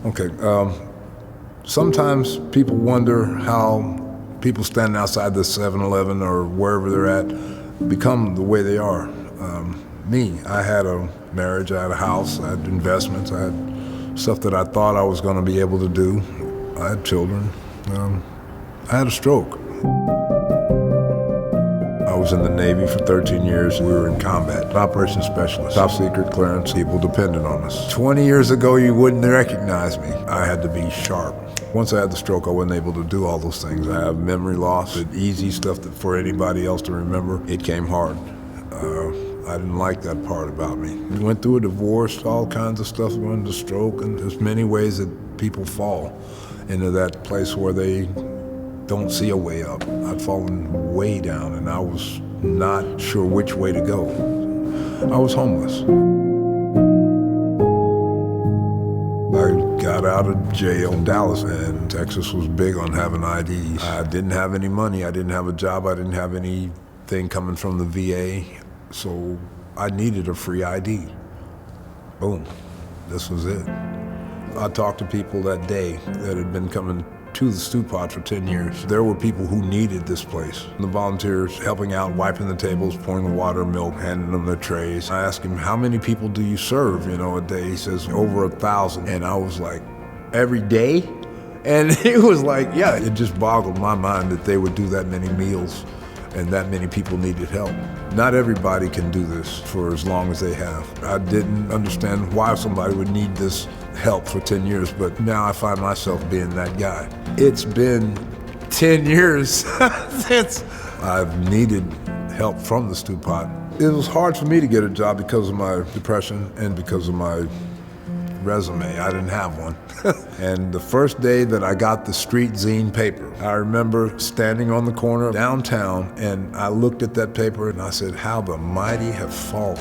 Okay, sometimes people wonder how people standing outside the 7-Eleven or wherever they're at become the way they are. Me, I had a marriage, I had a house, I had investments, I had stuff that I thought I was going to be able to do. I had children. I had a stroke. I was in the Navy for 13 years. We were in combat, operations specialist, top secret clearance. People depended on us. 20 years ago, you wouldn't recognize me. I had to be sharp. Once I had the stroke, I wasn't able to do all those things. I have memory loss, the easy stuff that for anybody else to remember. It came hard. I didn't like that part about me. We went through a divorce, all kinds of stuff, went into stroke, and there's many ways that people fall into that place where they don't see a way up. I'd fallen way down, and I was not sure which way to go. I was homeless. I got out of jail in Dallas, and Texas was big on having IDs. I didn't have any money, I didn't have a job, I didn't have anything coming from the VA, so I needed a free ID. Boom, this was it. I talked to people that day that had been coming to the Stew Pot for 10 years. There were people who needed this place. The volunteers helping out, wiping the tables, pouring the water, milk, handing them their trays. I asked him, how many people do you serve, a day? He says, over 1,000. And I was like, every day? And it was like, yeah, it just boggled my mind that they would do that many meals and that many people needed help. Not everybody can do this for as long as they have. I didn't understand why somebody would need this help for 10 years, but now I find myself being that guy. It's been 10 years since I've needed help from the Stew Pot. It was hard for me to get a job because of my depression and because of my resume. I didn't have one. And the first day that I got the street zine paper, I remember standing on the corner downtown, and I looked at that paper and I said, how the mighty have fallen.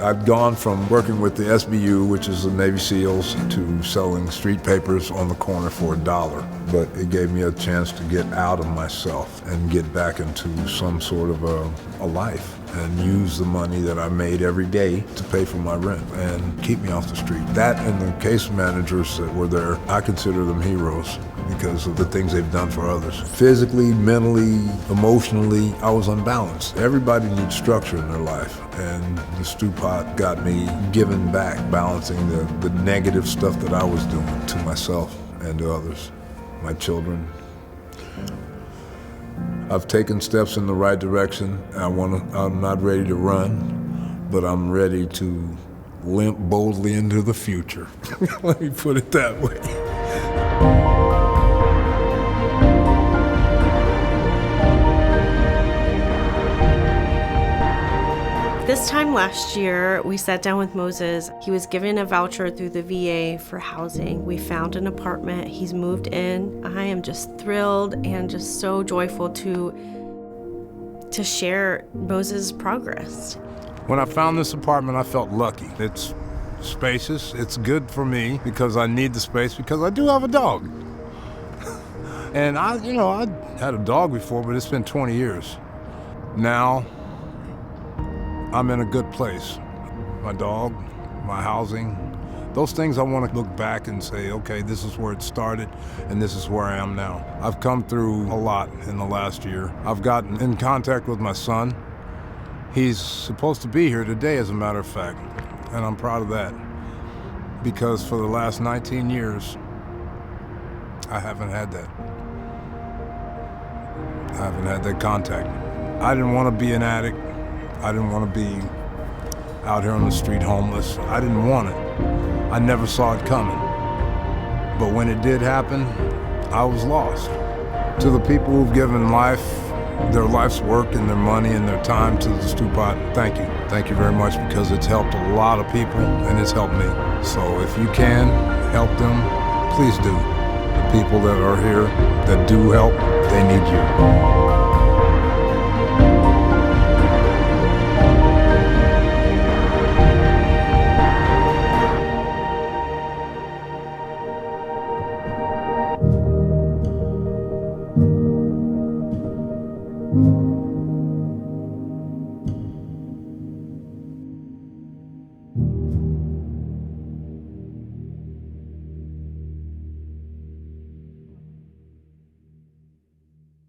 I'd gone from working with the SBU, which is the Navy SEALs, to selling street papers on the corner for $1. But it gave me a chance to get out of myself and get back into some sort of a life and use the money that I made every day to pay for my rent and keep me off the street. That and the case managers that were there, I consider them heroes because of the things they've done for others. Physically, mentally, emotionally, I was unbalanced. Everybody needs structure in their life, and the Stew Pot got me giving back, balancing the negative stuff that I was doing to myself and to others, my children. I've taken steps in the right direction. I'm not ready to run, but I'm ready to limp boldly into the future. Let me put it that way. This time last year, we sat down with Moses. He was given a voucher through the VA for housing. We found an apartment. He's moved in. I am just thrilled and just so joyful to share Moses' progress. When I found this apartment, I felt lucky. It's spacious. It's good for me because I need the space because I do have a dog. And I had a dog before, but it's been 20 years. Now, I'm in a good place. My dog, my housing, those things I want to look back and say, okay, this is where it started and this is where I am now. I've come through a lot in the last year. I've gotten in contact with my son. He's supposed to be here today, as a matter of fact, and I'm proud of that because for the last 19 years, I haven't had that. I haven't had that contact. I didn't want to be an addict. I didn't want to be out here on the street homeless. I didn't want it. I never saw it coming. But when it did happen, I was lost. To the people who've given their life's work and their money and their time to the Stew Pot, thank you. Thank you very much because it's helped a lot of people and it's helped me. So if you can help them, please do. The people that are here that do help, they need you.